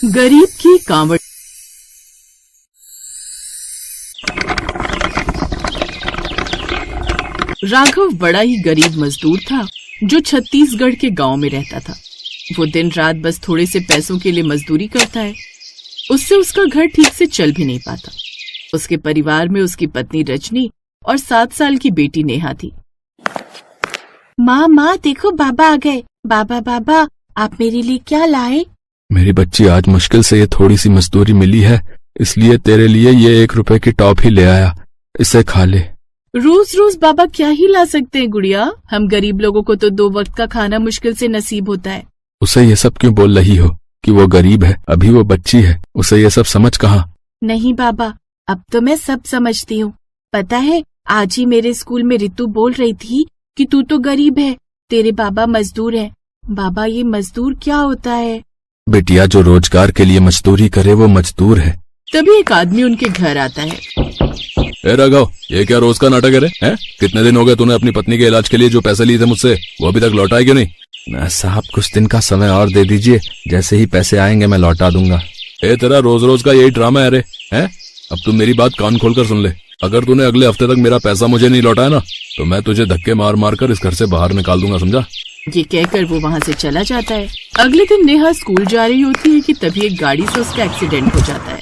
गरीब की कांवड़। राघव बड़ा ही गरीब मजदूर था जो छत्तीसगढ़ के गांव में रहता था। वो दिन रात बस थोड़े से पैसों के लिए मजदूरी करता है। उससे उसका घर ठीक से चल भी नहीं पाता। उसके परिवार में उसकी पत्नी रजनी और 7 साल की बेटी नेहा थी। माँ देखो बाबा आ गए। बाबा आप मेरे लिए क्या लाए? मेरी बच्ची, आज मुश्किल से ये थोड़ी सी मजदूरी मिली है, इसलिए तेरे लिए ये 1 रुपए की टॉफी ले आया, इसे खा ले। रोज रोज बाबा क्या ही ला सकते हैं गुड़िया? हम गरीब लोगों को तो 2 वक्त का खाना मुश्किल से नसीब होता है। उसे ये सब क्यों बोल रही हो कि वो गरीब है? अभी वो बच्ची है, उसे ये सब समझ कहाँ। नहीं बाबा, अब तो मैं सब समझती हूँ। पता है, आज ही मेरे स्कूल में रितु बोल रही थी कि तू तो गरीब है, तेरे बाबा मजदूर है। बाबा, ये मजदूर क्या होता है? बेटिया, जो रोजगार के लिए मजदूरी करे वो मजदूर है। तभी एक आदमी उनके घर आता है। ए राघव, ये क्या रोज का नाटक है रे? हैं? कितने दिन हो गए तूने अपनी पत्नी के इलाज के लिए जो पैसे लिए थे मुझसे, वो अभी तक लौटाए क्यों नहीं? साहब, कुछ दिन का समय और दे दीजिए, जैसे ही पैसे आएंगे मैं लौटा दूंगा। ए, तेरा रोज रोज का यही ड्रामा है रे? हैं? अब तू मेरी बात कान खोलकर सुन ले। अगर तूने अगले हफ्ते तक मेरा पैसा मुझे नहीं लौटाया ना, तो मैं तुझे धक्के मार मार कर इस घर से बाहर निकाल दूंगा, समझा? ये कहकर वो वहाँ से चला जाता है। अगले दिन नेहा स्कूल जा रही होती है कि तभी एक गाड़ी से उसका एक्सीडेंट हो जाता है।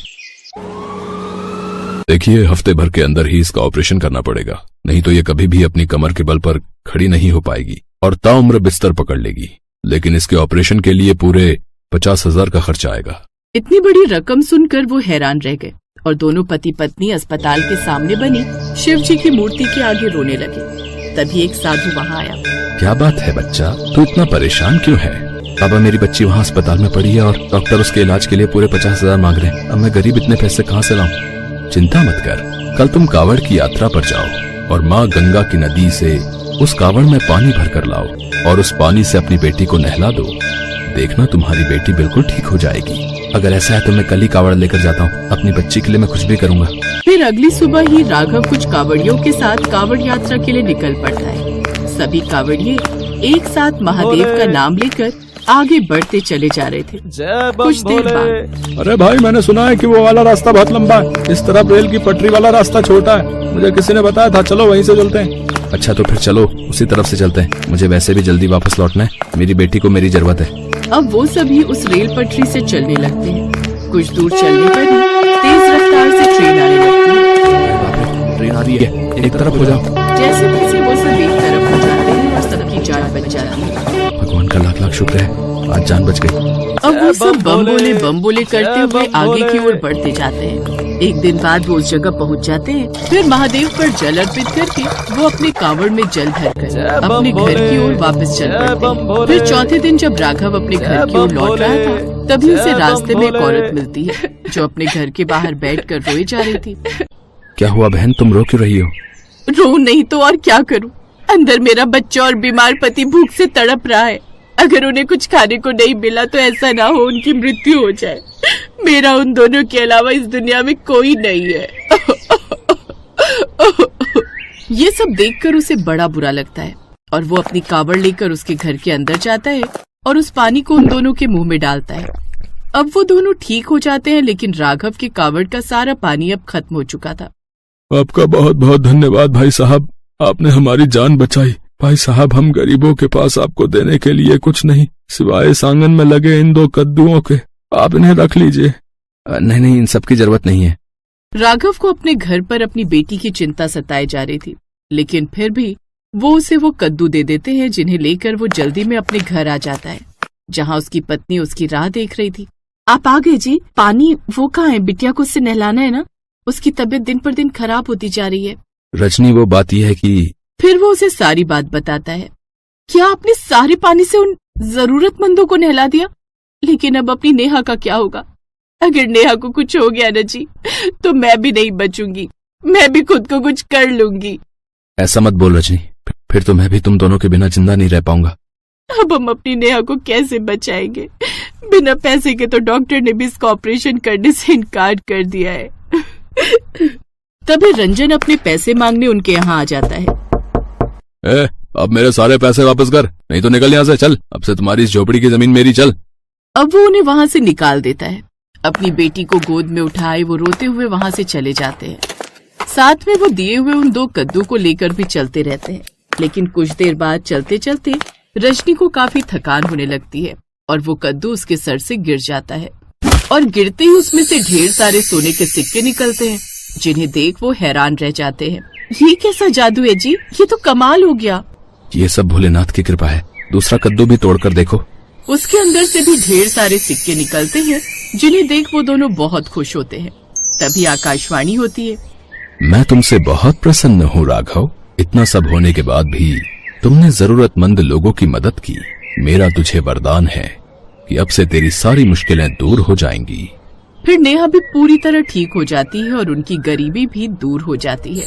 देखिए, हफ्ते भर के अंदर ही इसका ऑपरेशन करना पड़ेगा, नहीं तो ये कभी भी अपनी कमर के बल पर खड़ी नहीं हो पाएगी और ताउम्र बिस्तर पकड़ लेगी। लेकिन इसके ऑपरेशन के लिए पूरे 50,000 का खर्चा आएगा। इतनी बड़ी रकम सुनकर वो हैरान रह गए और दोनों पति पत्नी अस्पताल के सामने बनी शिव जी की मूर्ति के आगे रोने लगे। तभी एक साधु वहाँ आया। क्या बात है बच्चा, तू इतना परेशान क्यों है? बाबा, मेरी बच्ची वहाँ अस्पताल में पड़ी है और डॉक्टर उसके इलाज के लिए पूरे 50,000 मांग रहे हैं। अब मैं गरीब इतने पैसे कहाँ से लाऊं? चिंता मत कर, कल तुम कावड़ की यात्रा पर जाओ और माँ गंगा की नदी से उस कावड़ में पानी भर कर लाओ और उस पानी से अपनी बेटी को नहला दो। देखना, तुम्हारी बेटी बिल्कुल ठीक हो जाएगी। अगर ऐसा है तो मैं कल ही कावड़ लेकर जाता हूँ। अपनी बच्ची के लिए मैं कुछ भी करूँगा। फिर अगली सुबह ही राघव कुछ कावड़ियों के साथ कावड़ यात्रा के लिए निकल पड़ता है। सभी कावड़िए एक साथ महादेव का नाम लेकर आगे बढ़ते चले जा रहे थे। कुछ देर बाद, अरे भाई, मैंने सुना है कि वो वाला रास्ता बहुत लंबा है, इस तरफ रेल की पटरी वाला रास्ता छोटा है। मुझे किसी ने बताया था, चलो वहीं से चलते हैं। अच्छा, तो फिर चलो उसी तरफ से चलते हैं। मुझे वैसे भी जल्दी वापस लौटना है, मेरी बेटी को मेरी जरूरत है। अब वो सभी उस रेल पटरी से चलने लगते हैं। कुछ दूर चलने पर ही तेज रफ्तार से ट्रेन आने लगती है। ट्रेन आ रही है, एक तरफ हो जाओ। जैसे तैसे वो सब एक तरफ हो जाते हैं और सबकी जान बच जाती है। भगवान का लाख लाख शुक्र है, आज जान बच गई। अब वो सब बम बोले करते हुए आगे की ओर बढ़ते जाते हैं। एक दिन बाद वो उस जगह पहुंच जाते हैं। फिर महादेव पर जल अर्पित करके वो अपने कांवड़ में जल भरकर अपने घर की ओर वापस चल पड़ते हैं। फिर चौथे दिन जब राघव अपने घर की ओर लौट रहा था, तभी उसे रास्ते में एक औरत मिलती है जो अपने घर के बाहर बैठकर रोए जा रही थी। क्या हुआ बहन, तुम रो क्यों रही हो? रो नहीं तो और क्या करूं? अंदर मेरा बच्चा और बीमार पति भूख से तड़प रहा है। अगर उन्हें कुछ खाने को नहीं मिला तो ऐसा ना हो उनकी मृत्यु हो जाए। मेरा उन दोनों के अलावा इस दुनिया में कोई नहीं है। ये सब देखकर उसे बड़ा बुरा लगता है और वो अपनी कावड़ लेकर उसके घर के अंदर जाता है और उस पानी को उन दोनों के मुंह में डालता है। अब वो दोनों ठीक हो जाते हैं, लेकिन राघव के कावड़ का सारा पानी अब खत्म हो चुका था। आपका बहुत बहुत धन्यवाद भाई साहब, आपने हमारी जान बचाई। भाई साहब, हम गरीबों के पास आपको देने के लिए कुछ नहीं सिवाय इस आंगन में लगे इन 2 कद्दुओं के, आप इन्हें रख लीजिए। नहीं, इन सब की जरूरत नहीं है। राघव को अपने घर पर अपनी बेटी की चिंता सताई जा रही थी, लेकिन फिर भी वो उसे वो कद्दू दे देते हैं, जिन्हें लेकर वो जल्दी में अपने घर आ जाता है, जहाँ उसकी पत्नी उसकी राह देख रही थी। आप आ गए जी, पानी वो कहाँ है? बिटिया को उससे नहलाना है ना, उसकी तबीयत दिन पर दिन खराब होती जा रही है। रजनी, वो बात यह है कि... फिर वो उसे सारी बात बताता है। क्या आपने सारे पानी से उन जरूरतमंदों को नहला दिया? लेकिन अब अपनी नेहा का क्या होगा? अगर नेहा को कुछ हो गया ना जी, तो मैं भी नहीं बचूंगी, मैं भी खुद को कुछ कर लूंगी। ऐसा मत बोल रजनी, फिर तो मैं भी तुम दोनों के बिना जिंदा नहीं रह पाऊंगा। अब हम अपनी नेहा को कैसे बचाएंगे? बिना पैसे के तो डॉक्टर ने भी इसका ऑपरेशन करने से इनकार कर दिया है। तभी रंजन अपने पैसे मांगने उनके यहाँ आ जाता है। अब मेरे सारे पैसे वापस कर, नहीं तो निकल यहाँ से। चल, अब से तुम्हारी इस झोपड़ी की जमीन मेरी। चल। अब वो उन्हें वहाँ से निकाल देता है अपनी बेटी को गोद में उठाए वो रोते हुए वहां से चले जाते हैं। साथ में वो दिए हुए उन 2 कद्दू को लेकर भी चलते रहते हैं। लेकिन कुछ देर बाद चलते चलते रजनी को काफी थकान होने लगती है और वो कद्दू उसके सर से गिर जाता है और गिरते ही उसमें से ढेर सारे सोने के सिक्के निकलते हैं, जिन्हें देख वो हैरान रह जाते हैं। ये कैसा जादू है जी, ये तो कमाल हो गया। ये सब भोलेनाथ की कृपा है। दूसरा कद्दू भी तोड़कर देखो। उसके अंदर से भी ढेर सारे सिक्के निकलते हैं, जिन्हें देख वो दोनों बहुत खुश होते हैं। तभी आकाशवाणी होती है। मैं तुमसे बहुत प्रसन्न हूँ राघव। इतना सब होने के बाद भी तुमने जरूरतमंद लोगों की मदद की। मेरा तुझे वरदान है कि अब से तेरी सारी मुश्किलें दूर हो जाएंगी। फिर नेहा भी पूरी तरह ठीक हो जाती है और उनकी गरीबी भी दूर हो जाती है।